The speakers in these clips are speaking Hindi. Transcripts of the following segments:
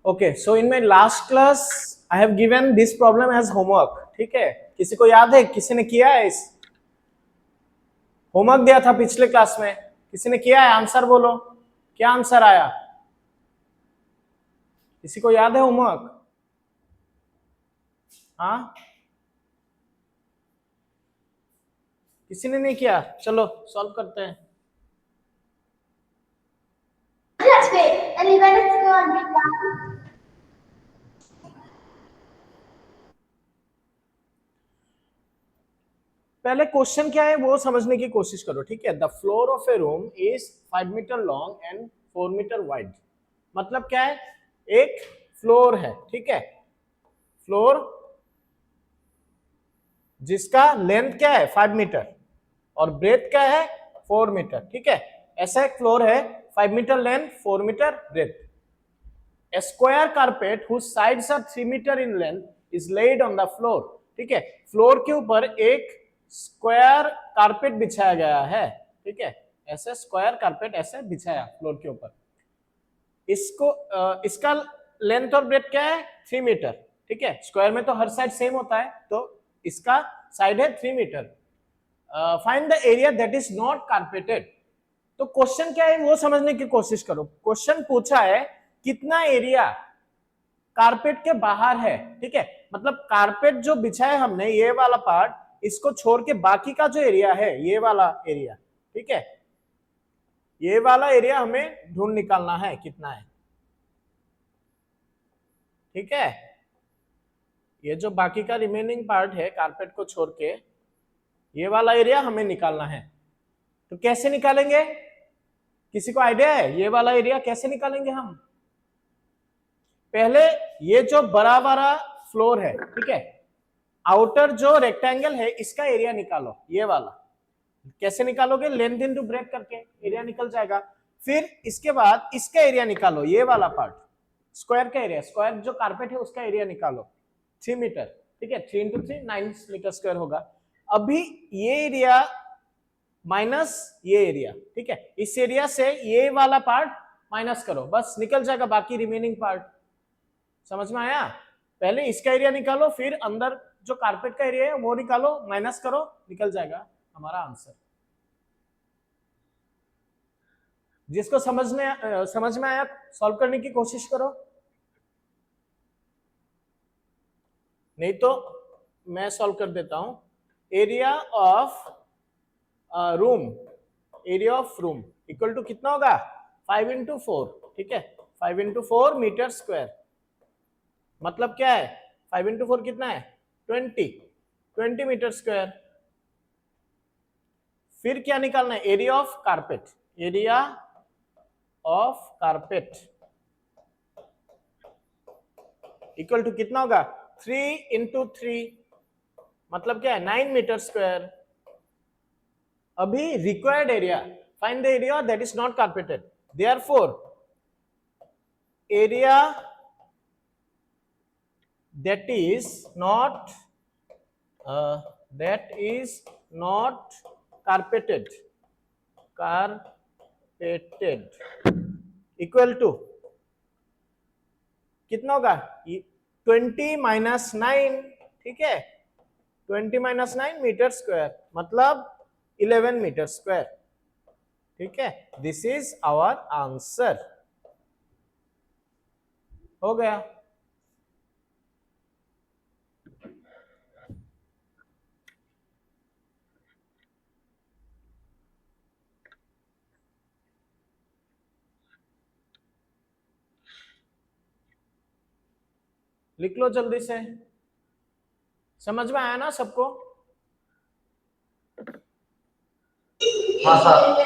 Okay, so in my last class I have given this problem as homework. ठीक है, किसी को याद है, किसी ने किया है? इस होमवर्क दिया था पिछले क्लास में, किसी ने किया है? आंसर बोलो, क्या आंसर आया? किसी को याद है होमवर्क? हाँ, किसी ने नहीं किया? चलो सॉल्व करते हैं. पहले क्वेश्चन क्या है वो समझने की कोशिश करो. ठीक है, the floor of a room is 5 metre long and 4 metre wide. मतलब क्या है? एक फ्लोर है, ठीक है, फ्लोर जिसका लेंथ क्या है 5 मीटर और ब्रेथ क्या है 4 मीटर. ठीक है, ऐसा एक फ्लोर है 5 metre length 4 metre breadth. A square carpet whose sides are 3 meter in length is laid on the floor. ठीक है, फ्लोर के ऊपर एक स्क्वायर कारपेट बिछाया गया है. ठीक है, ऐसे स्क्वायर कारपेट ऐसे बिछाया फ्लोर के ऊपर. इसको इसका लेंथ और ब्रेथ क्या है 3 मीटर. ठीक है, स्क्वायर में तो हर साइड सेम होता है, तो इसका साइड है 3 metre. Find the area that is not carpeted. तो क्वेश्चन क्या है वो समझने की कोशिश करो. क्वेश्चन पूछा है कितना एरिया कारपेट के बाहर है. ठीक है, मतलब कारपेट जो बिछा है हमने ये वाला पार्ट, इसको छोड़ के बाकी का जो एरिया है ये वाला एरिया. ठीक है, ये वाला एरिया हमें ढूंढ निकालना है कितना है. ठीक है, ये जो बाकी का रिमेनिंग पार्ट है कारपेट को छोड़ के, ये वाला एरिया हमें निकालना है. तो कैसे निकालेंगे? किसी को आइडिया है ये वाला एरिया कैसे निकालेंगे हम? पहले ये जो बड़ा वाला फ्लोर है, ठीक है, आउटर जो रेक्टेंगल है इसका एरिया निकालो. ये वाला कैसे निकालोगे? लेंथ इनटू ब्रेथ करके एरिया निकल जाएगा. फिर इसके बाद इसका एरिया निकालो, ये वाला पार्ट स्क्वायर का एरिया, स्क्वायर जो कारपेट है उसका एरिया निकालो 3 मीटर. ठीक है, 3 इंटू 3 9 मीटर स्क्वायर होगा. अभी ये एरिया माइनस ये एरिया. ठीक है, इस एरिया से ये वाला पार्ट माइनस करो, बस निकल जाएगा बाकी रिमेनिंग पार्ट. समझ में आया? पहले इसका एरिया निकालो, फिर अंदर जो कारपेट का एरिया है वो निकालो, माइनस करो, निकल जाएगा हमारा आंसर. जिसको समझ में आया सॉल्व करने की कोशिश करो, नहीं तो मैं सॉल्व कर देता हूं. Area of room, area of room equal to कितना होगा 5 इंटू 4. ठीक है, 5 इंटू 4 मीटर स्क्वायर. मतलब क्या है 5 इंटू 4 कितना है 20 मीटर स्क्वायर. फिर क्या निकालना है? Area of carpet, area of carpet equal to कितना होगा 3 इंटू 3. मतलब क्या है 9 मीटर स्क्वायर. अभी required area, find the area that is not carpeted. Therefore area that is not carpeted equal to कितना होगा 20 माइनस 9. ठीक है, 20 माइनस 9 मीटर स्क्वायर, मतलब 11 मीटर स्क्वायर. ठीक है, दिस इज आवर आंसर. हो गया. लिख लो जल्दी से. समझ में आया ना सबको? हाँ सर.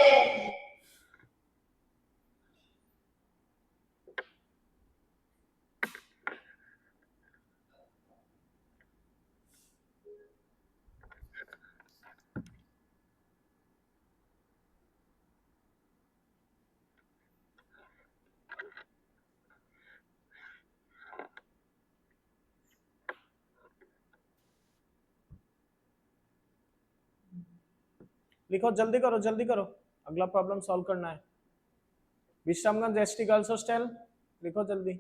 लिखो, जल्दी करो जल्दी करो, अगला प्रॉब्लम सॉल्व करना है. विश्रामगंज एसटी गर्ल्स हॉस्टल, लिखो जल्दी.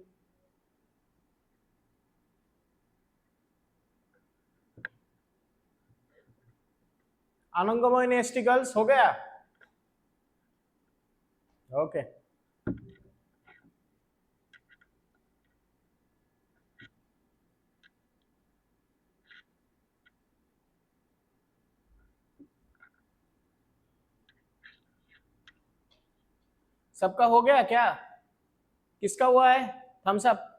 अनंगमय नेस्टिकल्स हो गया। ओके सबका हो गया क्या? किसका हुआ है? Thums up.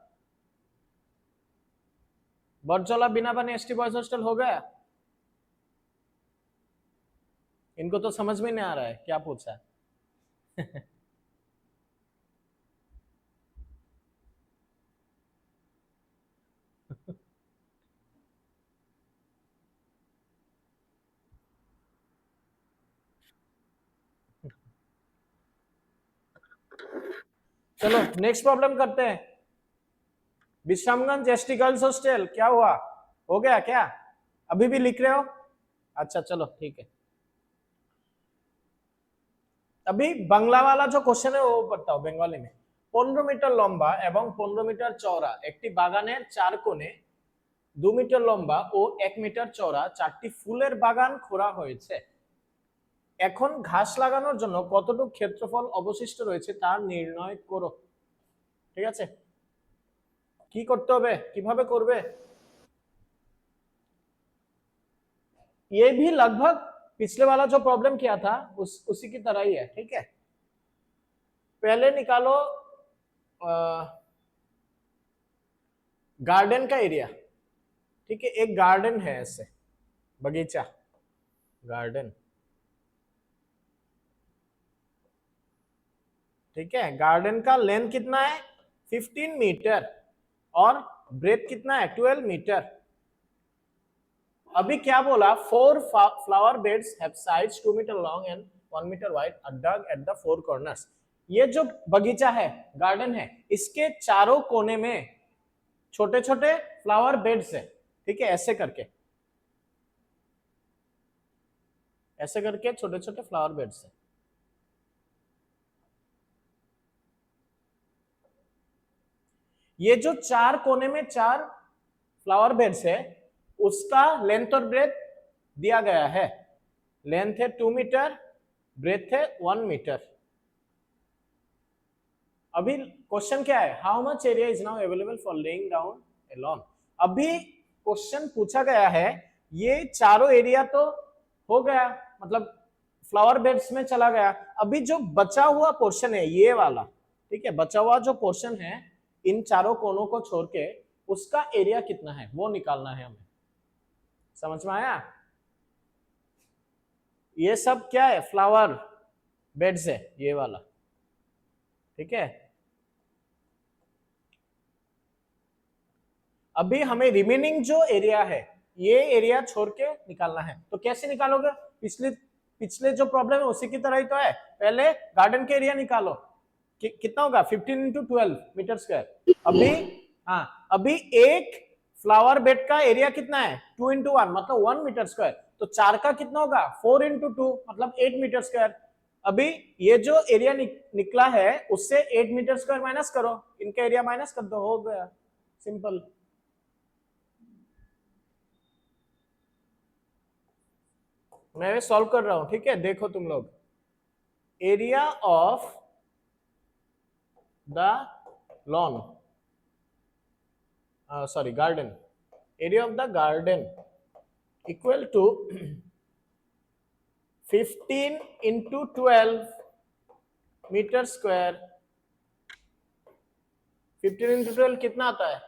बरजोला बिना बने एसटी बॉयज हॉस्टल हो गया। इनको तो समझ में नहीं आ रहा है क्या पूछा। चलो नेक्स्ट प्रॉब्लम करते हैं। विश्रामगंज एसटी गर्ल्स हॉस्टल क्या हुआ? हो गया क्या? अभी भी लिख रहे हो? अच्छा चलो ठीक है। अभी बांग्ला वाला जो क्वेश्चन है वो बताओ बंगाली में। 15 মিটার লম্বা এবং 15 মিটার চওড়া একটি বাগানের চার কোণে 2 মিটার লম্বা ও 1 মিটার চওড়া চারটি ফুলের বাগান খোঁড়া হয়েছে। এখন ঘাস লাগানোর জন্য কতটুকু ক্ষেত্রফল অবশিষ্ট রয়েছে তা নির্ণয় করো। ঠিক আছে, কি করতে হবে, কিভাবে করবে? ये भी लगभग पिछले वाला जो प्रॉब्लम किया था उसी की तरह ही है। ठीक है, पहले निकालो गार्डन का एरिया। ठीक है, एक गार्डन है ऐसे, बगीचा, गार्डन। ठीक है, गार्डन का लेंथ कितना है? 15 मीटर और ब्रेथ कितना है? 12 मीटर। अभी क्या बोला? 4 flower beds have sides 2 metre long and 1 metre wide are dug at the 4 corners. ये जो बगीचा है, गार्डन है, इसके चारों कोने में छोटे छोटे फ्लावर बेड्स है। ठीक है, ऐसे करके, ऐसे करके छोटे छोटे फ्लावर बेड्स है। ये जो चार कोने में चार फ्लावर बेड्स है उसका लेंथ और ब्रेथ दिया गया है। लेंथ है 2 मीटर, ब्रेथ है 1 मीटर। अभी क्वेश्चन क्या है? How much area is now available for laying down A lawn. अभी क्वेश्चन पूछा गया है, ये चारों एरिया तो हो गया, मतलब फ्लावर बेड्स में चला गया। अभी जो बचा हुआ पोर्शन है ये वाला, ठीक है, बचा हुआ जो पोर्शन है इन चारों कोनों को छोड़ के उसका एरिया कितना है वो निकालना है हमें। समझ में आया? ये सब क्या है? फ्लावर बेड्स है ये वाला। ठीक है, अभी हमें रिमेनिंग जो एरिया है ये एरिया छोड़ के निकालना है। तो कैसे निकालोगे? पिछले जो प्रॉब्लम है उसी की तरह ही तो है। पहले गार्डन के एरिया निकालो, कितना होगा? 15 × 12 मीटर स्क्वायर। अभी अभी एक फ्लावर बेड का एरिया कितना है? 2 × 1 मतलब 1 मीटर स्क्वायर। तो 4 का कितना होगा? 4 × 2 मतलब 8 मीटर स्क्वायर। अभी ये जो एरिया निकला है उससे 8 मीटर स्क्वायर माइनस करो, इनका एरिया माइनस कर दो, हो गया, सिंपल। मैं सॉल्व कर रहा हूं, ठीक है, देखो तुम लोग। Area of the lawn, sorry garden, area of the garden equal to 15 × 12 metre square. 15 × 12 कितना आता है?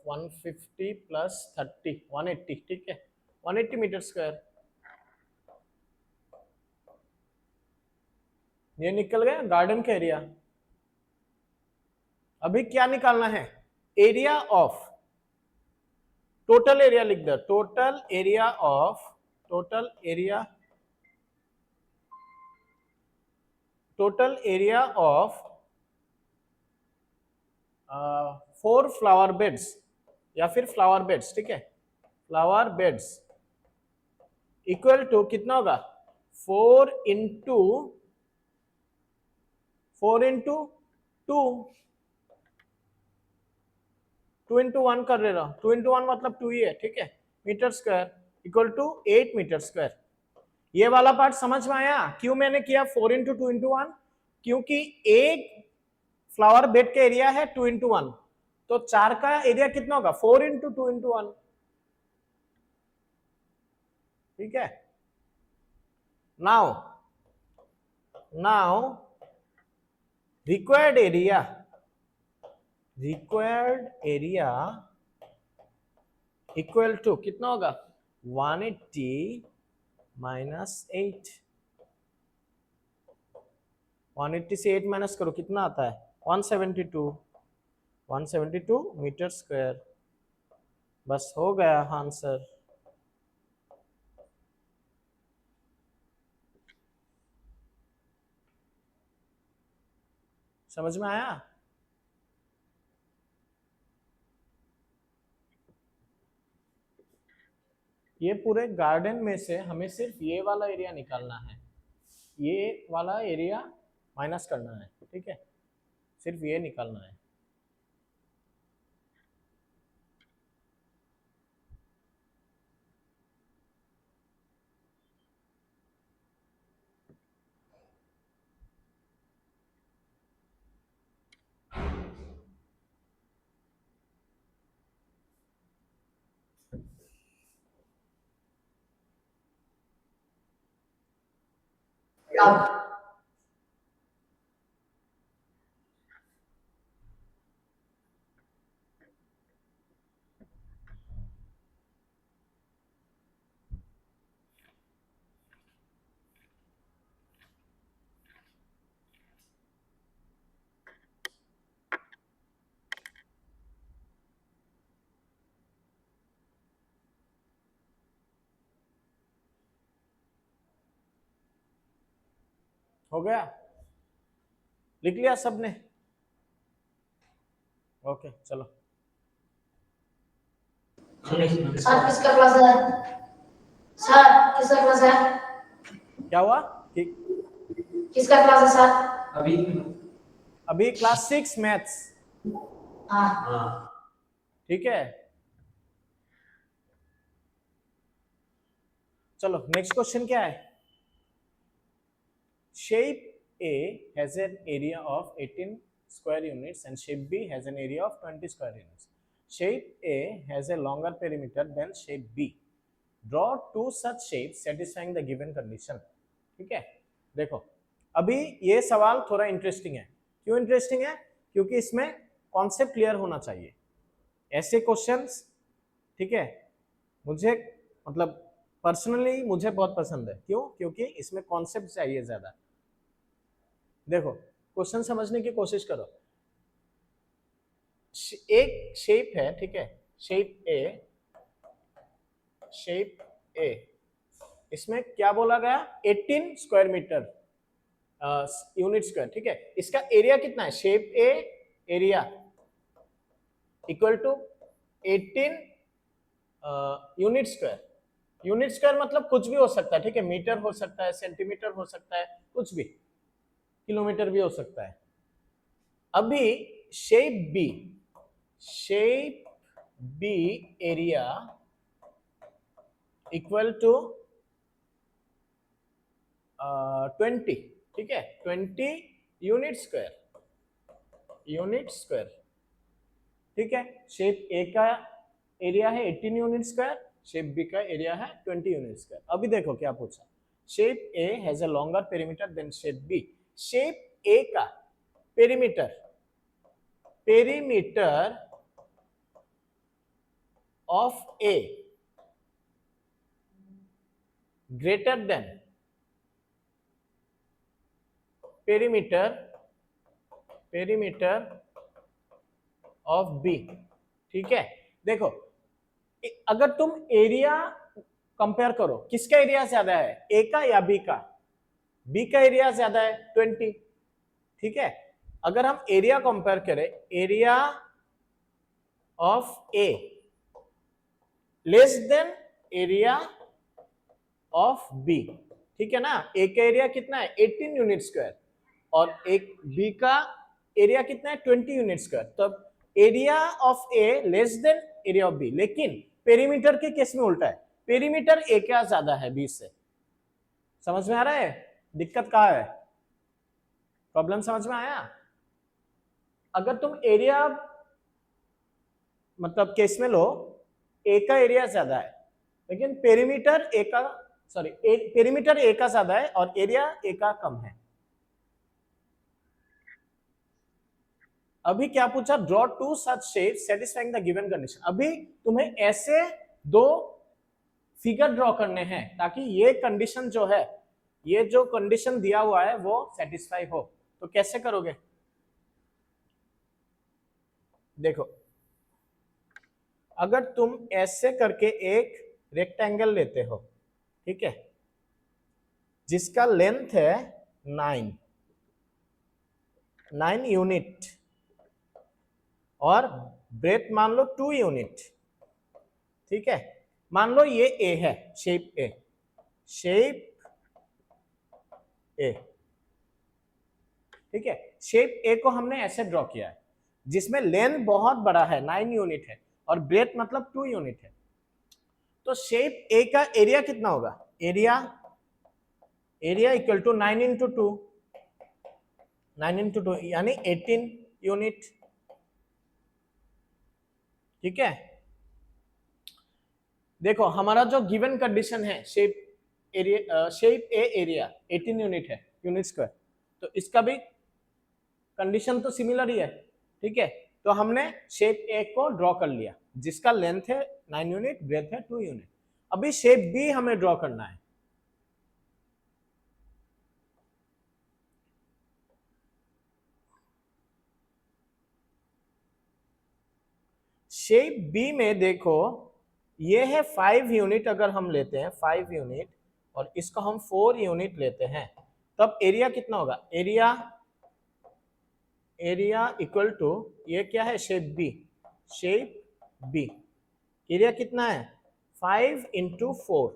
150 + 30 180। ठीक है, 180 मीटर स्क्वायर। ये निकल गया गार्डन का एरिया। अभी क्या निकालना है? एरिया ऑफ, टोटल एरिया लिख दो, total area of, total area, total area of 4 flower beds या फिर फ्लावर बेड्स। ठीक है, फ्लावर बेड्स इक्वल टू कितना होगा? 4 × 2 2 × 1 कर रहे हो। 2 × 1 मतलब 2 ही है। ठीक है, metre square equal to 8 metre square. ये वाला पार्ट समझ में आया? क्यों मैंने किया 4 इंटू 2 इंटू 1? क्योंकि एक फ्लावर बेड का एरिया है 2 इंटू 1, तो 4 का एरिया कितना होगा? 4 इंटू 2 इंटू 1। ठीक है, now required area equal to कितना होगा? 180 माइनस 8। 180 से 8 माइनस करो, कितना आता है? 172 मीटर स्क्वायर। बस हो गया आंसर। समझ में आया? ये पूरे गार्डन में से हमें सिर्फ ये वाला एरिया निकालना है, ये वाला एरिया माइनस करना है। ठीक है, सिर्फ ये निकालना है। अब हो गया? लिख लिया सबने? ओके चलो। सर किसका क्लास है? सर किसका क्लास है? क्या हुआ? किसका क्लास है सर? अभी क्लास 6 मैथ्स। हाँ। ठीक है, चलो नेक्स्ट क्वेश्चन क्या है? Shape A has an area of 18 square units and shape B has an area of 20 square units. Shape A has a longer perimeter than shape B. Draw two such shapes satisfying the given condition. ठीक है, देखो अभी ये सवाल थोड़ा इंटरेस्टिंग है। क्यों इंटरेस्टिंग है? क्योंकि इसमें कॉन्सेप्ट क्लियर होना चाहिए। ऐसे क्वेश्चंस, ठीक है, मुझे मतलब पर्सनली मुझे बहुत पसंद है। क्यों? क्योंकि इसमें कॉन्सेप्ट चाहिए ज्यादा। देखो क्वेश्चन समझने की कोशिश करो। एक शेप है, ठीक है, शेप ए, इसमें क्या बोला गया? 18 स्क्वायर मीटर यूनिट स्क्वायर। ठीक है, इसका एरिया कितना है? Shape A area equal to 18 unit square. Unit square मतलब कुछ भी हो सकता है। ठीक है, मीटर हो सकता है, सेंटीमीटर हो सकता है, कुछ भी, किलोमीटर भी हो सकता है। अभी shape B area equal to 20। ठीक है, 20 यूनिट स्क्वायर। ठीक है, शेप ए का एरिया है 18 यूनिट स्क्वायर, शेप बी का एरिया है 20 यूनिट स्क्वायर। अभी देखो क्या पूछा। Shape A has a longer perimeter than shape B. Shape A का perimeter of A greater than perimeter of B. ठीक है, देखो अगर तुम एरिया कंपेयर करो, किसका एरिया ज्यादा है, ए का या बी का? बी का एरिया ज्यादा है 20। ठीक है, अगर हम एरिया कंपेयर करें, area of A less than area of B. ठीक है ना, ए का एरिया कितना है? 18 यूनिट स्क्वायर, और एक बी का एरिया कितना है? 20 यूनिट स्क्वायर। तब area of A less than area of B. लेकिन पेरीमीटर के केस में उल्टा है, पेरीमीटर ए क्या ज्यादा है 20 से। समझ में आ रहा है दिक्कत कहाँ है, प्रॉब्लम समझ में आया। अगर तुम एरिया मतलब केस में लो, ए का एरिया ज्यादा है लेकिन पेरीमीटर ए का पेरीमीटर ए का ज्यादा है और एरिया ए का कम है। अभी क्या पूछा, draw two such shapes satisfying the given condition. अभी तुम्हें ऐसे दो फिगर ड्रॉ करने हैं ताकि ये कंडीशन जो है, ये जो कंडीशन दिया हुआ है वो सेटिस्फाई हो। तो कैसे करोगे, देखो अगर तुम ऐसे करके एक रेक्टेंगल लेते हो, ठीक है, जिसका लेंथ है 9 यूनिट और ब्रेथ मान लो 2 यूनिट, ठीक है, मान लो ये ए है, शेप ए, ठीक है। शेप ए को हमने ऐसे ड्रॉ किया है जिसमें लेंथ बहुत बड़ा है 9 यूनिट है और ब्रेथ मतलब 2 यूनिट है। तो शेप ए का एरिया कितना होगा, एरिया इक्वल टू 9 इंटू 2 यानी 18 यूनिट, ठीक है। देखो हमारा जो गिवन कंडीशन है शेप ए एरिया 18 यूनिट है, यूनिट स्क्वायर, तो इसका भी कंडीशन तो सिमिलर ही है, ठीक है। तो हमने शेप ए को ड्रॉ कर लिया जिसका लेंथ है 9 यूनिट, ब्रेथ है 2 यूनिट। अभी शेप बी हमें ड्रॉ करना है। शेप बी में देखो ये है 5 यूनिट, अगर हम लेते हैं 5 यूनिट और इसको हम 4 यूनिट लेते हैं तब एरिया कितना होगा, एरिया इक्वल टू, ये क्या है शेप बी, एरिया कितना है 5 इंटू 4,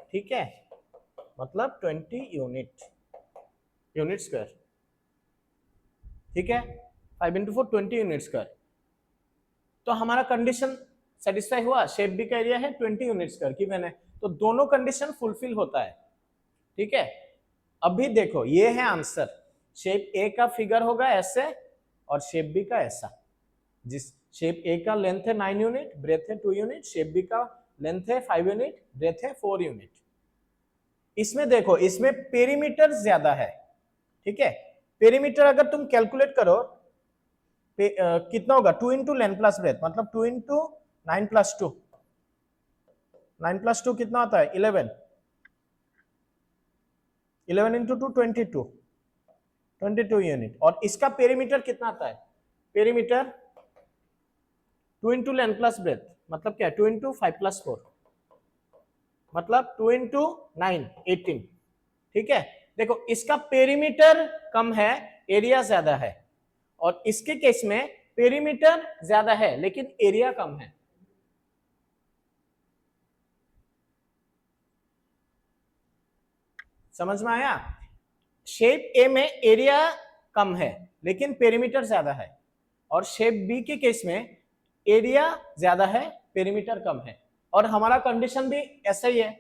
ठीक है, मतलब 20 यूनिट स्क्वायर, ठीक है। 5 इंटू 4 20 यूनिट स्क्वायर। तो हमारा कंडीशन सेटिस्फाई हुआ, शेप बी का एरिया है 20 यूनिट स्क्वायर की मैंने, तो दोनों कंडीशन फुलफिल होता है, ठीक है। अभी देखो ये है आंसर, शेप ए का फिगर होगा ऐसे और शेप बी का ऐसा, जिस शेप ए का लेंथ है 9 यूनिट, ब्रेथ है 2 यूनिट, शेप बी का लेंथ है 5 यूनिट, ब्रेथ है 4 यूनिट। इसमें देखो इसमें पेरीमीटर ज्यादा है, ठीक है। पेरीमीटर अगर तुम कैलकुलेट करो कितना होगा, 2 इंटू लेंथ प्लस ब्रेथ मतलब 2 इंटू 9 प्लस 2, 9 प्लस 2 कितना होता है 11 इंटू 2 22 यूनिट। और इसका पेरीमीटर कितना आता है, perimeter 2 into length plus breadth मतलब क्या है 2 इंटू 5 प्लस 4 मतलब 2 इंटू 9 18, ठीक है। देखो इसका पेरीमीटर कम है, एरिया ज्यादा है, और इसके केस में पेरीमीटर ज्यादा है लेकिन एरिया कम है। समझ में आया, शेप ए में एरिया कम है लेकिन पेरीमीटर ज्यादा है, और शेप बी के केस में एरिया ज्यादा है पेरीमीटर कम है, और हमारा कंडीशन भी ऐसा ही है।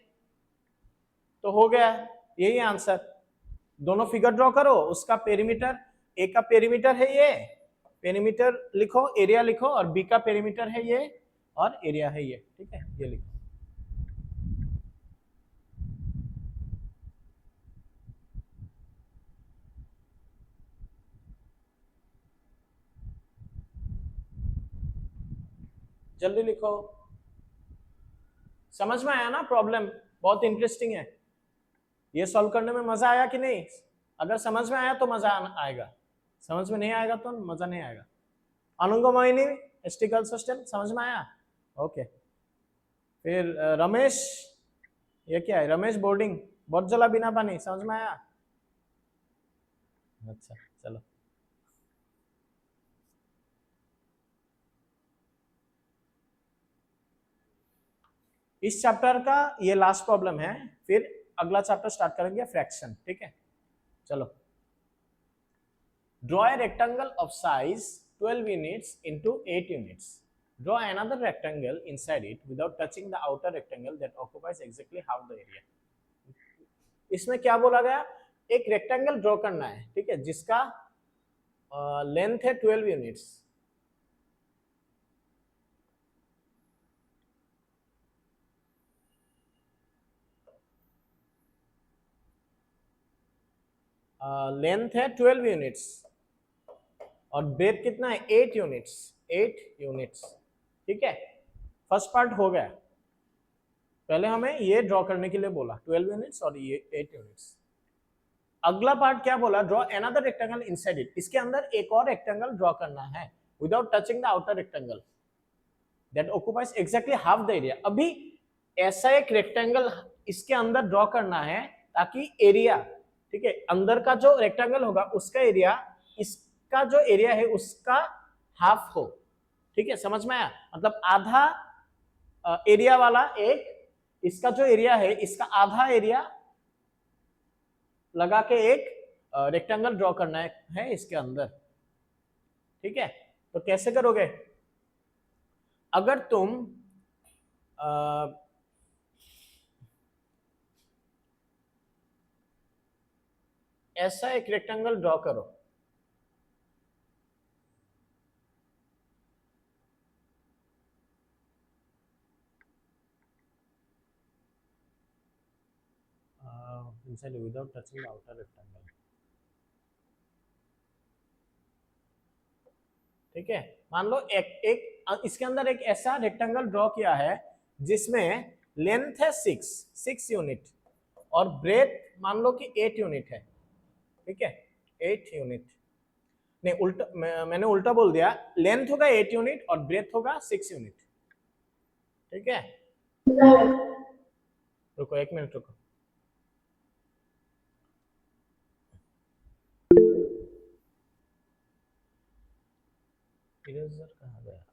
तो हो गया यही आंसर। दोनों फिगर ड्रॉ करो, उसका पेरीमीटर, ए का पेरीमीटर है ये, पेरीमीटर लिखो, एरिया लिखो, और बी का पेरीमीटर है ये और एरिया है ये, ठीक है, ये लिखो। जल्दी लिखो। समझ में आया ना प्रॉब्लम, बहुत इंटरेस्टिंग है, ये सॉल्व करने में मजा आया कि नहीं। अगर समझ में आया तो मजा आएगा, समझ में नहीं आएगा तो मजा नहीं आएगा। अनुगमयनी एसटी गर्ल्स हॉस्टल समझ में आया, ओके। फिर रमेश, ये क्या है, रमेश बोर्डिंग, बहुत जला बिना पानी, समझ में आया। अच्छा चलो, इस चैप्टर का ये लास्ट प्रॉब्लम है, फिर अगला चैप्टर स्टार्ट करेंगे फ्रैक्शन, ठीक है। चलो, draw a rectangle of size 12 units into 8 units. Draw another rectangle inside it without touching the outer rectangle that occupies exactly half the area. इसमें क्या बोला गया, एक रेक्टेंगल ड्रॉ करना है, ठीक है, जिसका लेंथ है 12 यूनिट्स, लेंथ है 12 यूनिट्स और ब्रेथ कितना है 8 यूनिट्स, 8 यूनिट्स, ठीक है। फर्स्ट पार्ट हो गया। पहले हमें ये ड्रॉ करने के लिए बोला 12 यूनिट्स और ये 8 यूनिट्स। अगला पार्ट क्या बोला, draw another rectangle inside it, इसके अंदर एक और रेक्टेंगल ड्रॉ करना है without touching the outer rectangle that occupies exactly half the area. अभी ऐसा एक रेक्टेंगल इसके अंदर ड्रॉ करना है ताकि एरिया, ठीक है, अंदर का जो रेक्टेंगल होगा उसका एरिया इसका जो एरिया है उसका हाफ हो, ठीक है, समझ में आया। मतलब आधा एरिया वाला एक, इसका जो एरिया है इसका आधा एरिया लगा के एक रेक्टेंगल ड्रॉ करना है इसके अंदर, ठीक है। तो कैसे करोगे, अगर तुम ऐसा एक रेक्टेंगल ड्रॉ करो, inside without touching the outer rectangle, ठीक है। मान लो एक इसके अंदर एक ऐसा रेक्टेंगल ड्रॉ किया है जिसमें लेंथ है 6 यूनिट और ब्रेथ मान लो कि 8 यूनिट है, ठीक है, 8 यूनिट, नहीं उल्टा, मैंने उल्टा बोल दिया, लेंथ होगा 8 यूनिट और ब्रेथ होगा 6 यूनिट, ठीक है। रुको 1 मिनट रुको, इरेजर कहाँ गया,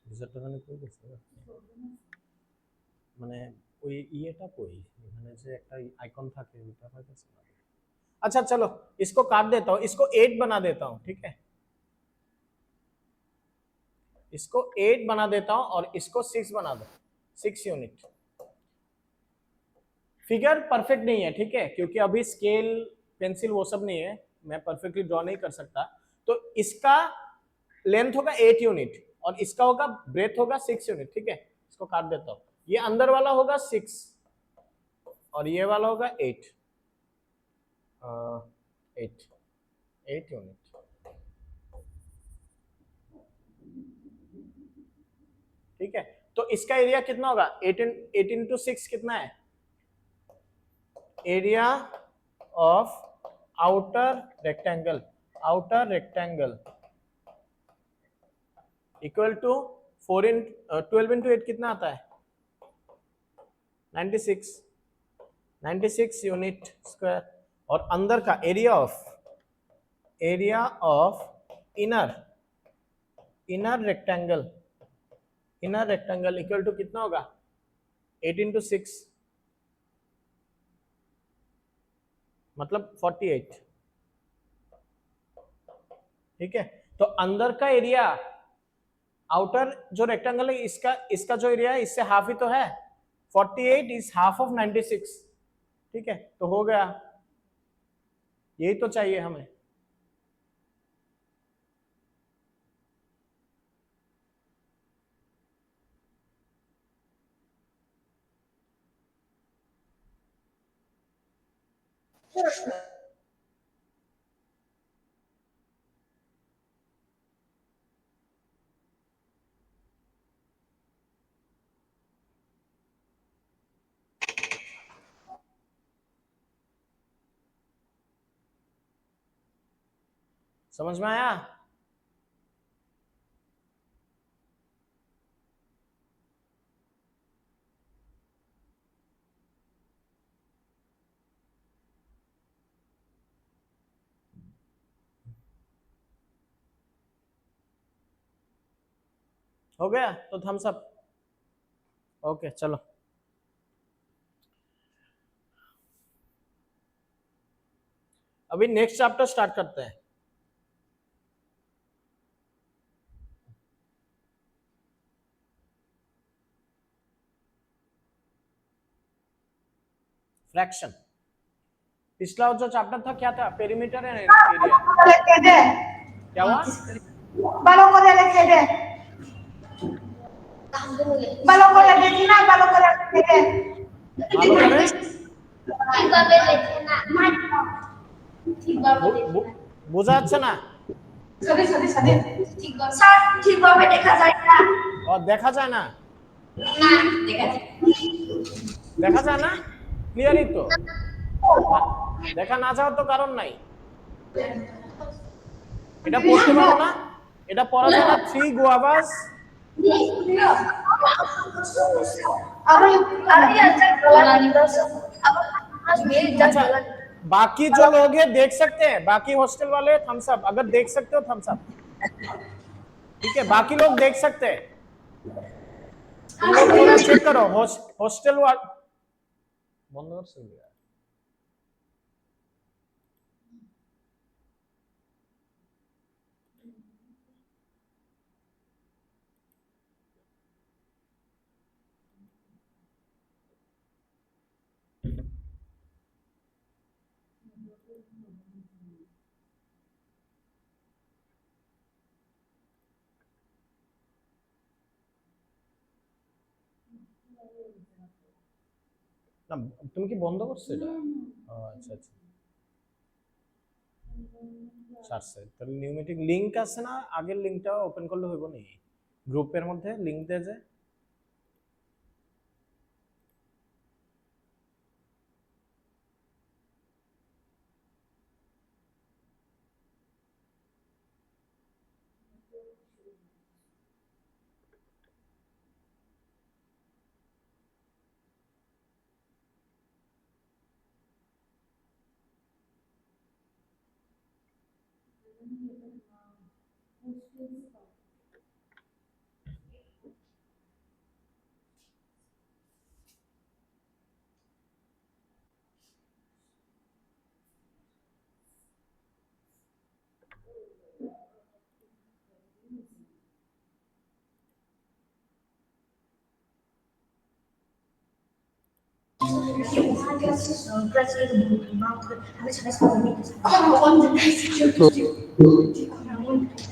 রিজাল্টটা কই গেছে, মানে ওই ইয়েটা কই, এখানে যে একটা আইকন থাকে ওটা হয়ে গেছে না। अच्छा चलो इसको काट देता हूं, इसको 8 बना देता हूं, ठीक है, इसको 8 बना देता हूं और इसको 6 बना दो, 6 यूनिट। फिगर परफेक्ट नहीं है, ठीक है, क्योंकि अभी स्केल पेंसिल वो सब नहीं है, मैं परफेक्टली ड्रॉ नहीं कर सकता। तो इसका लेंथ होगा 8 यूनिट और इसका होगा ब्रेथ होगा 6 यूनिट, ठीक है। इसको काट देता हूं, ये अंदर वाला होगा 6 और ये वाला होगा 8 यूनिट, ठीक है। तो इसका एरिया कितना होगा, 8 इंटू 6 कितना है, area of outer rectangle equal to 12 into 8 कितना आता है 96 यूनिट स्क्वायर। और अंदर का area of inner rectangle equal to कितना होगा 8 इंटू 6 मतलब 48, ठीक है। तो अंदर का एरिया, आउटर जो रेक्टेंगल है इसका जो एरिया है इससे हाफ ही तो है, 48 इज हाफ ऑफ 96, ठीक है। तो हो गया, यही तो चाहिए हमें। समझ में आया, हो गया। तो थम्स अप, ओके चलो, अभी नेक्स्ट चैप्टर स्टार्ट करते हैं। फ्रैक्शन। पिछला जो चैप्टर था क्या था? Perimeter and area. क्या हुआ? balong ko dele kede balong ko dele kina balong ko dele kede मालूम करे? ठीक बाबे लेते ना ठीक बाबे लेते ना बुझा अच्छा ना? sade sade sade ठीक बाबे sir ठीक भाবে देखा যায় না और देखा जाए ना? ना देखा देखा जाए ना? क्लियर ही तो। দেখা না যাওয়ার তো কারণ নাই। এটা পড়তে পারো না? এটা পড়া যায় না? 3 guavas। अच्छा, बाकी जो लोग हैं देख सकते हैं, बाकी हॉस्टल वाले थम्स अप, अगर देख सकते हो थम्स अप। ठीक है, बाकी लोग देख सकते हैं। तुम लोग थोड़ा चेक करो हॉस्टल वाले बंद कर सकते हैं। না তুমি কি বন্ধ করছো এটা? ও আচ্ছা আচ্ছা, ছাড়ছে। তাহলে নিউমেটিক লিংক আছে না, আগের লিংকটা ওপেন করলে হইব নি? গ্রুপের মধ্যে লিংক দেয় যে।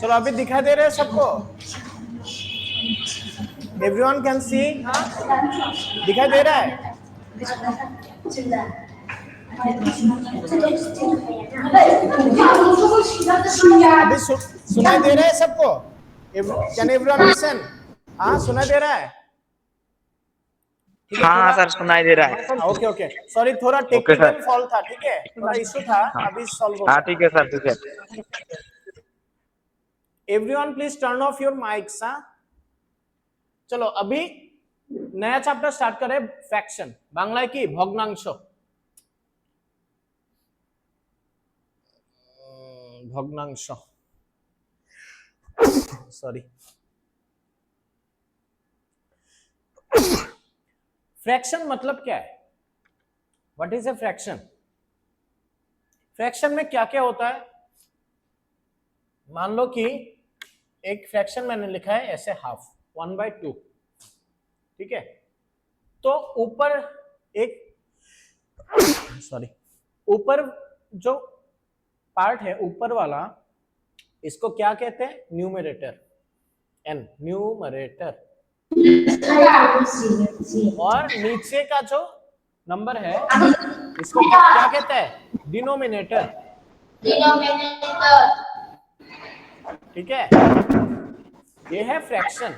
चलो अभी दिखाई दे रहे हैं सबको? Everyone can see? हाँ दिखाई दे रहा है? अभी सुनाई दे रहा है सबको? Can everyone listen? हाँ सुनाई दे रहा है? हाँ सर सुनाई दे रहा है। ओके ओके, सॉरी थोड़ा टेक्निकल फॉल्ट था, ठीक है, थोड़ा इशू था, अभी सॉल्व हो हाँ गया। ठीक है सर, ठीक है। Everyone please turn off your mics. हाँ चलो अभी नया चैप्टर स्टार्ट करें, फ्रैक्शन, बांग्ला की भग्नांश। भग्नांश, सॉरी। फ्रैक्शन मतलब क्या है? What is a fraction? Fraction में क्या क्या होता है? मान लो कि एक फ्रैक्शन मैंने लिखा है ऐसे हाफ 1/2, ठीक है, तो ऊपर एक सॉरी ऊपर जो पार्ट है ऊपर वाला, इसको क्या कहते हैं? Numerator, N numerator. और नीचे का जो नंबर है इसको क्या कहते हैं? डिनोमिनेटर। ठीक है, ये है फ्रैक्शन।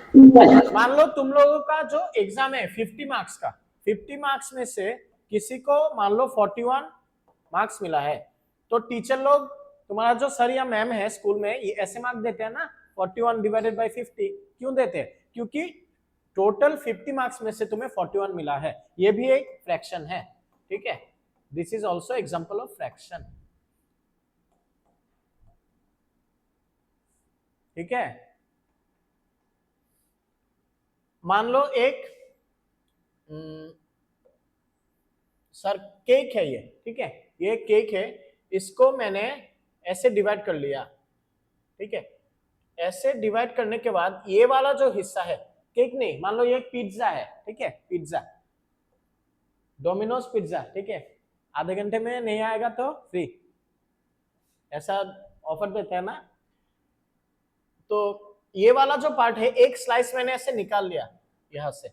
मान लो तुम लोगों का जो एग्जाम है 50 मार्क्स का, 50 मार्क्स में से किसी को मान लो 41 मार्क्स मिला है, तो टीचर लोग, तुम्हारा जो सर या मैम है स्कूल में, ये ऐसे मार्क्स देते हैं ना, 41 डिवाइडेड बाय 50। क्यों देते हैं? क्योंकि टोटल 50 मार्क्स में से तुम्हें 41 मिला है, ये भी एक फ्रैक्शन है। ठीक है, this is also example of fraction. ठीक है, मान लो एक सर केक है ये, ठीक है, ये केक है, इसको मैंने ऐसे डिवाइड कर लिया, ठीक है। ऐसे डिवाइड करने के बाद ये वाला जो हिस्सा है, केक नहीं, मान लो ये एक पिज्जा है, ठीक है, पिज्जा, डोमिनोज पिज्जा, ठीक है, आधे घंटे में नहीं आएगा तो फ्री, ऐसा ऑफर देते हैं ना। तो ये वाला जो पार्ट है, एक स्लाइस मैंने ऐसे निकाल लिया यहां से,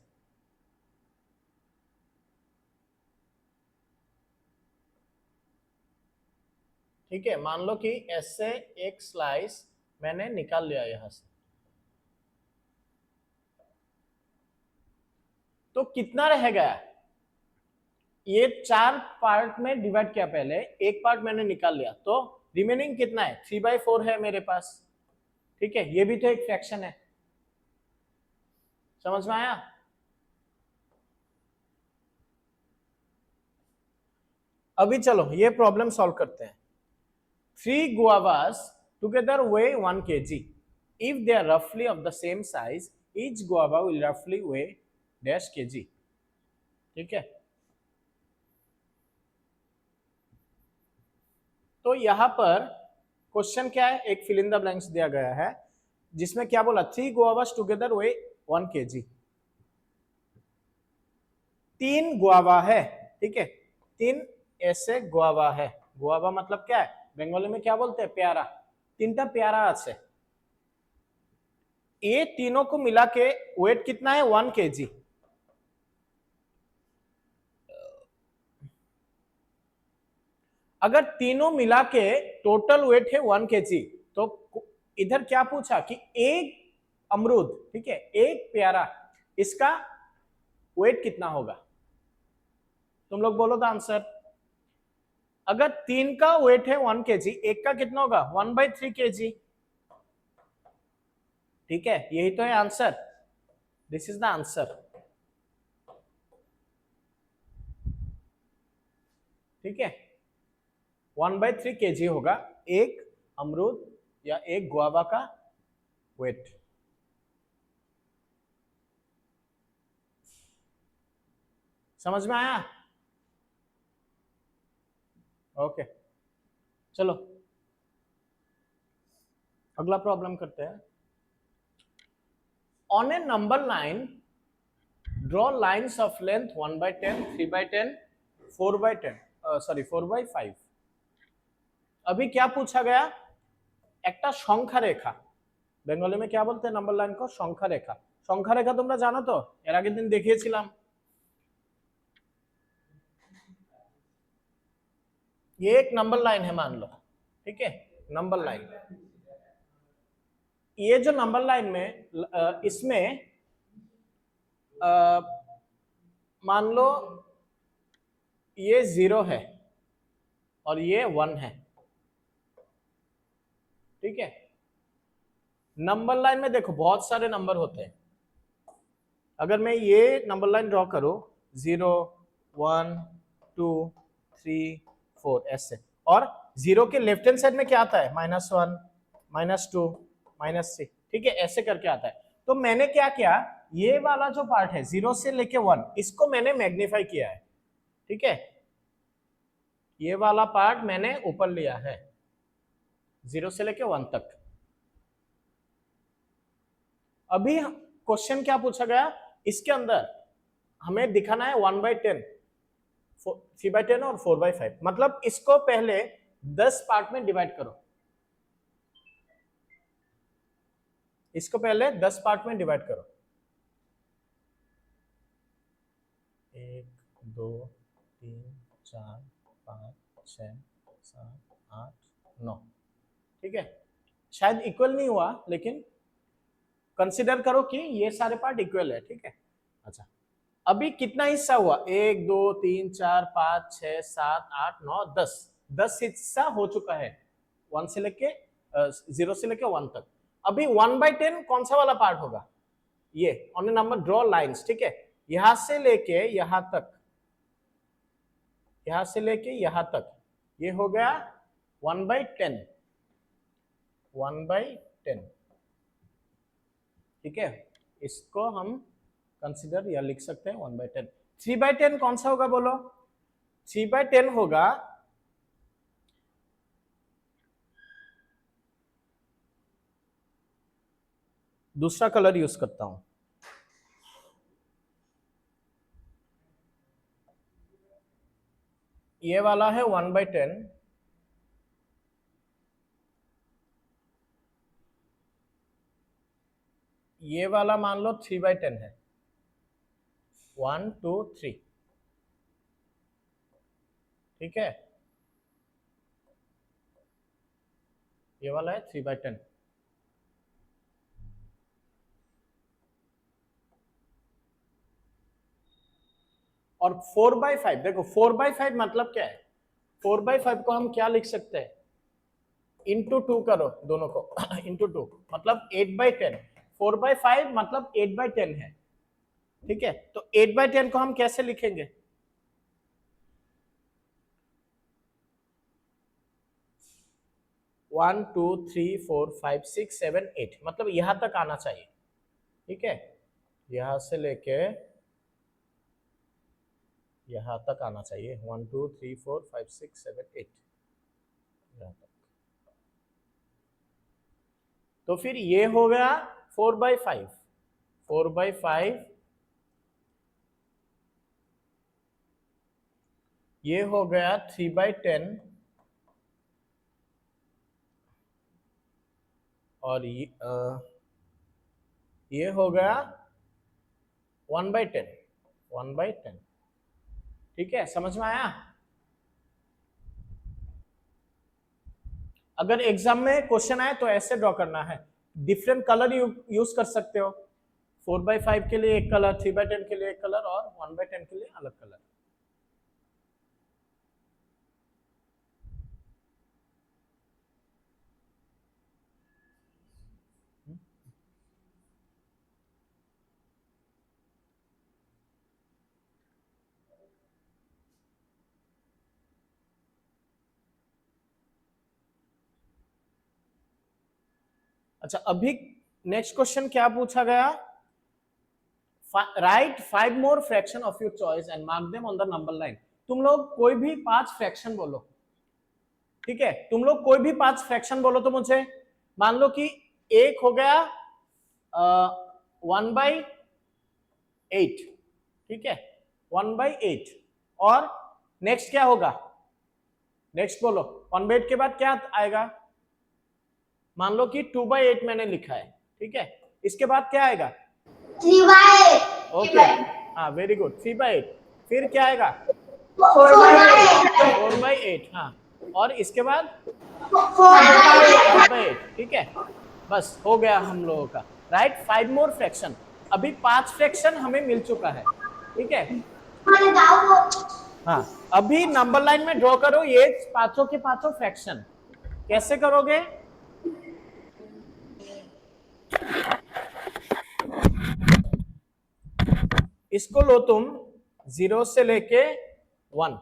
ठीक है, मान लो कि ऐसे एक स्लाइस मैंने निकाल लिया यहां से, तो कितना रह गया, ये 4 पार्ट में डिवाइड किया, पहले एक पार्ट मैंने निकाल लिया, तो रिमेनिंग कितना है, 3/4 है मेरे पास, ठीक है, ये भी तो एक फ्रैक्शन है, समझ में आया। अभी चलो ये प्रॉब्लम सॉल्व करते हैं। 3 guavas together weigh 1 kg. If they are roughly of the same size, each guava will roughly weigh dash kg. ठीक है, तो यहां पर क्वेश्चन क्या है, एक फिल इन द ब्लैंक्स दिया गया है, जिसमें क्या बोला, 3 guavas together weigh 1 kg. 3 guava है, ठीक है, 3 ऐसे गुआवा है, गुआवा मतलब क्या है, बंगाली में क्या बोलते हैं, प्यारा, 3टा प्यारा আছে, ये तीनों को मिला के वेट कितना है, 1 kg। अगर तीनों मिला के टोटल वेट है 1 kg, तो इधर क्या पूछा कि एक अमरूद, ठीक है, एक प्यारा, इसका वेट कितना होगा, तुम लोग बोलो तो आंसर। अगर 3 का वेट है 1 kg, एक का कितना होगा, 1/3 kg, ठीक है, यही तो है answer, this is the answer, ठीक है, 1/3 kg होगा एक अमरूद या एक गुआवा का वेट। समझ में आया, ओके, चलो अगला प्रॉब्लम करते हैं। On A number line draw lines of length 1/10, 3/10, 4/10, sorry 4/5। अभी क्या पूछा गया, একটা সংখ্যা রেখা, বেঙ্গলি में क्या बोलते हैं नंबर लाइन को, সংখ্যা রেখা। সংখ্যা রেখা তোমরা জানো তো, এর আগের দিন দেখিয়েছিলাম, ये एक नंबर लाइन है मान लो, ठीक है, नंबर लाइन, ये जो नंबर लाइन में इसमें मान लो ये 0 है और ये 1 है, ठीक है। नंबर लाइन में देखो बहुत सारे नंबर होते हैं, अगर मैं ये नंबर लाइन ड्रॉ करूं 0, 1, 2, 3, 4 ऐसे, और 0 के लेफ्ट हैंड साइड में क्या आता है, -1, -2, -3, ठीक है, ऐसे करके आता है। तो मैंने क्या किया, ये वाला जो पार्ट है 0 से लेके 1, इसको मैंने मैग्नीफाई किया है, ठीक है, ये वाला पार्ट मैंने ऊपर लिया है 0 से लेके 1 तक। अभी क्वेश्चन क्या पूछा गया, इसके अंदर हमें दिखाना है 1/10, 3/10 और 4/5, मतलब इसको पहले 10 पार्ट में डिवाइड करो, इसको पहले 10 पार्ट में डिवाइड करो, 1, 2, 3, 4, 5, 6, 7, 8, 9, ठीक है, शायद इक्वल नहीं हुआ, लेकिन कंसिडर करो कि ये सारे पार्ट इक्वल है, ठीक है। अच्छा, अभी कितना हिस्सा हुआ, 1, 2, 3, 4, 5, 6, 7, 8, 9, 10 हिस्सा हो चुका है 1 से लेके 0 से लेके 1 तक। अभी 1/10 कौन सा वाला पार्ट होगा, ये on A number draw lines, ठीक है, यहां से लेके यहां तक, यहां से लेके यहां तक, ये हो गया 1/10, 1/10, ठीक है, इसको हम कंसिडर या लिख सकते हैं 1/10। 3/10 कौन सा होगा बोलो? 3/10 होगा दूसरा कलर यूज करता हूं, ये वाला है 1/10, ये वाला मान लो 3/10 है, 1 2 3, ठीक है, ये वाला है 3/10। और 4/5 देखो, 4/5 मतलब क्या है? 4/5 को हम क्या लिख सकते हैं? इंटू 2 करो दोनों को इंटू 2 मतलब 8/10। 4/5 मतलब 8/10 है, ठीक है। तो 8/10 को हम कैसे लिखेंगे? One two three four five six seven eight, मतलब यहां तक आना चाहिए, ठीक है, यहां से लेके यहां तक आना चाहिए, 1 2 3 4 5 6 7 8 यहां तक। तो फिर ये हो गया 4/5, 4/5 ये हो गया 3/10 और ये हो गया 1/10, 1/10, ठीक है, समझ में आया? अगर एग्जाम में क्वेश्चन आए तो ऐसे ड्रॉ करना है, डिफरेंट कलर यूज कर सकते हो, 4/5 के लिए एक कलर, 3/10 के लिए एक कलर और 1/10 के लिए अलग कलर। अच्छा, अभी नेक्स्ट क्वेश्चन क्या पूछा गया? Right 5 more fraction of your choice and mark them on the number line. तुम लोग कोई भी 5 फ्रैक्शन बोलो, ठीक है, तुम लोग कोई भी 5 फ्रैक्शन बोलो तो मुझे, मान लो कि एक हो गया 1/8, ठीक है, 1/8, और नेक्स्ट क्या होगा? नेक्स्ट बोलो, 1/8 के बाद क्या आएगा? मान लो कि 2/8 मैंने लिखा है, ठीक है, इसके बाद क्या आएगा? 3/8। ओके, हाँ वेरी गुड, 3/8, फिर क्या आएगा? 4/8, हाँ, और इसके बाद 5/8, ठीक है, बस हो गया हम लोगों का। राइट 5 मोर फ्रैक्शन, अभी 5 फ्रैक्शन हमें मिल चुका है, ठीक है। हाँ, अभी नंबर लाइन में ड्रॉ करो ये पांचों के पांचों फ्रैक्शन। कैसे करोगे? इसको लो तुम 0 से लेके 1,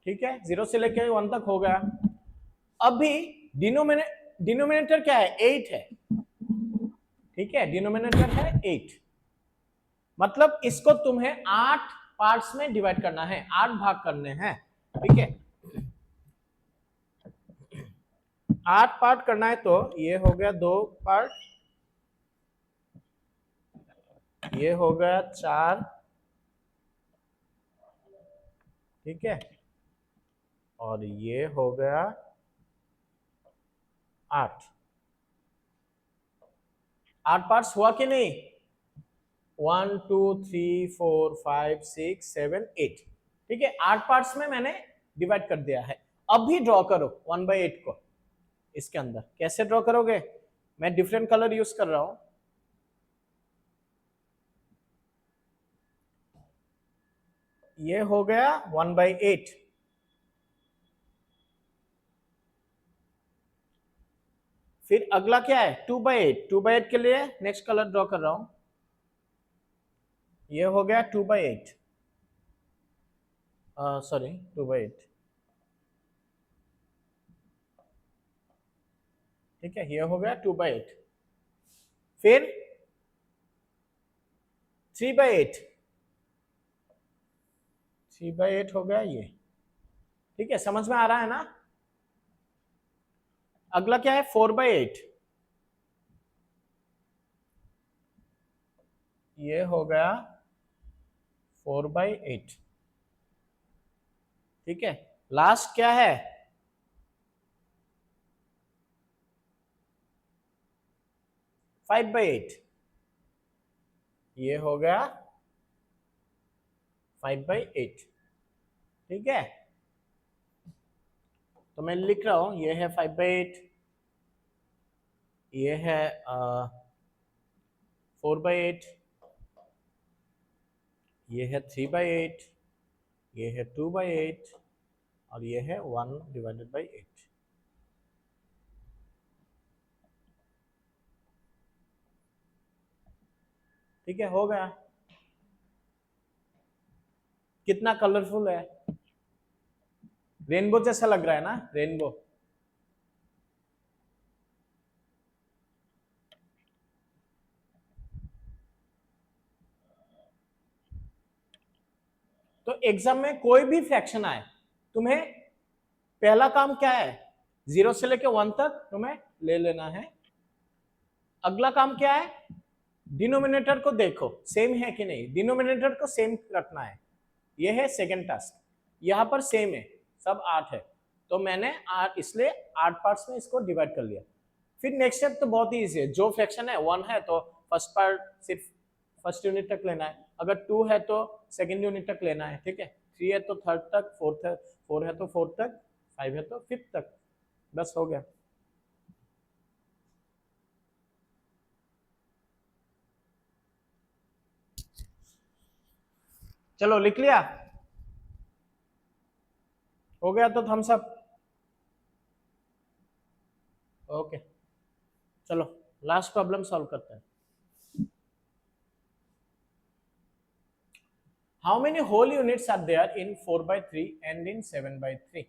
ठीक है, 0 से लेके 1 तक हो गया। अभी डिनोमिनेटर क्या है? 8 है, ठीक है, डिनोमिनेटर है 8, मतलब इसको तुम्हें 8 पार्ट्स में डिवाइड करना है, 8 भाग करने हैं, ठीक है, 8 पार्ट करना है। तो ये हो गया 2 पार्ट, ये हो गया 4, ठीक है, और ये हो गया 8। 8 पार्ट्स हुआ कि नहीं? 1 2 3 4 5 6 7 8, ठीक है, 8 पार्ट्स में मैंने डिवाइड कर दिया है। अभी ड्रॉ करो 1/8 को इसके अंदर। कैसे ड्रॉ करोगे? मैं डिफरेंट कलर यूज कर रहा हूं, ये हो गया 1/8, फिर अगला क्या है? 2/8, 2/8 के लिए नेक्स्ट कलर ड्रॉ कर रहा हूं, ये हो गया 2/8, सॉरी 2/8, ठीक है, ये हो गया 2/8, फिर 3/8, 3/8 हो गया ये, ठीक है, समझ में आ रहा है ना। अगला क्या है 4/8, ये हो गया 4/8, ठीक है। लास्ट क्या है 5/8, ये हो गया 5/8, ठीक है। तो मैं लिख रहा हूं, ये है 5/8, ये है 4/8, ये है 3/8, ये है 2/8 और ये है 1/8। ठीक है, हो गया। कितना कलरफुल है, रेनबो जैसा लग रहा है ना, रेनबो। तो एग्जाम में कोई भी फ्रैक्शन आए, तुम्हें पहला काम क्या है, 0 से लेके 1 तक तुम्हें ले लेना है। अगला काम क्या है, डिनोमिनेटर को देखो सेम है कि नहीं, डिनोमिनेटर को सेम रखना है, यह है सेकंड टास्क। यहां पर सेम है, सब 8 है, तो मैंने 8 इसलिए 8 पार्ट्स में इसको डिवाइड कर लिया। फिर नेक्स्ट स्टेप तो बहुत ही इजी है, जो फ्रैक्शन है 1 है तो फर्स्ट पार्ट सिर्फ फर्स्ट यूनिट तक लेना है, अगर 2 है तो सेकंड यूनिट तक लेना है, ठीक है। 3 है तो थर्ड तक, 4 है तो फोर्थ तक, 5 है तो फिफ्थ तक, बस हो गया। चलो लिख लिया, हो गया तो थम्स अप। ओके, चलो लास्ट प्रॉब्लम सॉल्व करते हैं। How many whole units are there in 4/3 and in 7/3?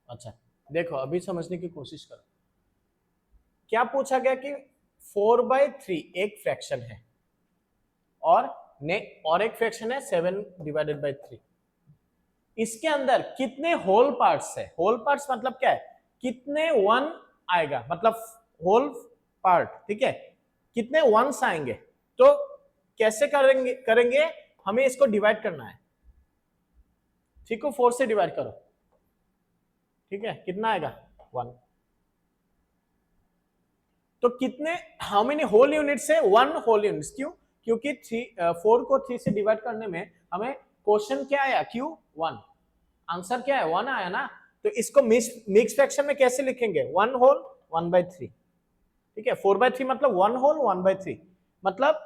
अच्छा देखो, अभी समझने की कोशिश करो। क्या पूछा गया कि 4/3 एक फ्रैक्शन है और एक फ्रैक्शन है 7/3। इसके अंदर कितने होल पार्ट्स है, होल पार्ट्स मतलब क्या है, कितने 1 आएगा, मतलब होल पार्ट, ठीक है, कितने 1s आएंगे। तो कैसे करेंगे हमें इसको डिवाइड करना है, ठीक है, 4 से डिवाइड करो, ठीक है, कितना आएगा 1। तो कितने, हाउ मेनी होल यूनिट्स है, 1 होल यूनिट्स, क्यों, क्योंकि 4 को 3 से डिवाइड करने में हमें क्वेश्चन क्या आया, Q1, आंसर क्या है 1 आया ना। तो इसको मिक्स फ्रैक्शन में कैसे लिखेंगे, 1 होल 1/3, ठीक है। 4/3 मतलब 1 होल 1/3, मतलब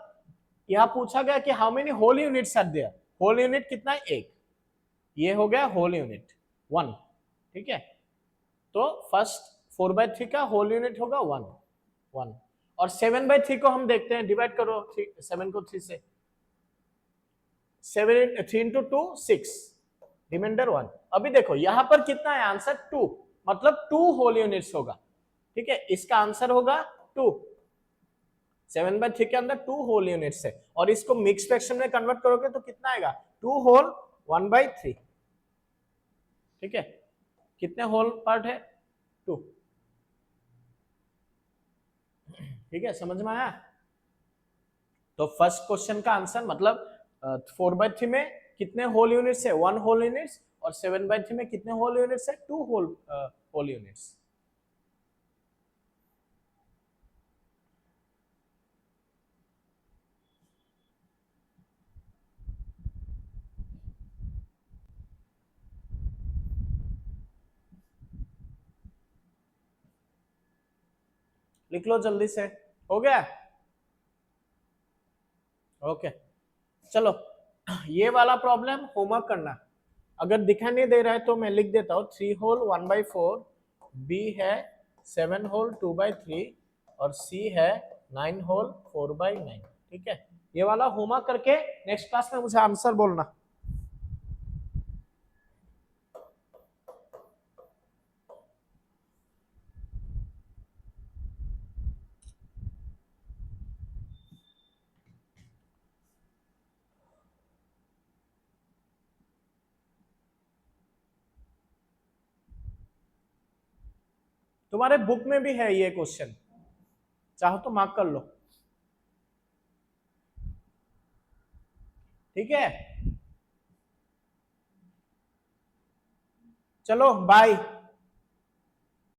यहां पूछा गया कि how many whole units are there, whole unit कितना है, एक, ये हो गया होल यूनिट 1, ठीक है। तो फर्स्ट 4/3 का होल यूनिट होगा 1 और 7/3 को हम देखते हैं, डिवाइड करो 7 को 3 से, 3 into 2 6, रिमाइंडर 1। अभी देखो यहां पर कितना है आंसर 2, मतलब 2 होल यूनिट्स होगा, ठीक है, इसका आंसर होगा 2। 7/3 के अंदर 2 होल यूनिट्स है और इसको मिक्स फ्रैक्शन में कन्वर्ट करोगे तो कितना आएगा, 2 होल 1/3, ठीक है। कितने होल पार्ट है, 2, ठीक है, समझ में आया। तो फर्स्ट क्वेश्चन का आंसर मतलब 4/3 में कितने होल यूनिट्स है, 1 होल यूनिट्स, और 7/3 में कितने होल यूनिट्स है, 2 होल यूनिट्स। लिख लो जल्दी से, हो गया, ओके। चलो ये वाला प्रॉब्लम होमवर्क करना, अगर दिखाई नहीं दे रहा है तो मैं लिख देता हूँ, 3 होल 1/4, बी है 7 होल 2/3 और सी है 9 होल 4/9, ठीक है। ये वाला होमवर्क करके नेक्स्ट क्लास में मुझे आंसर बोलना। तुम्हारे बुक में भी है ये क्वेश्चन, चाहो तो मार्क कर लो। ठीक है, चलो बाय।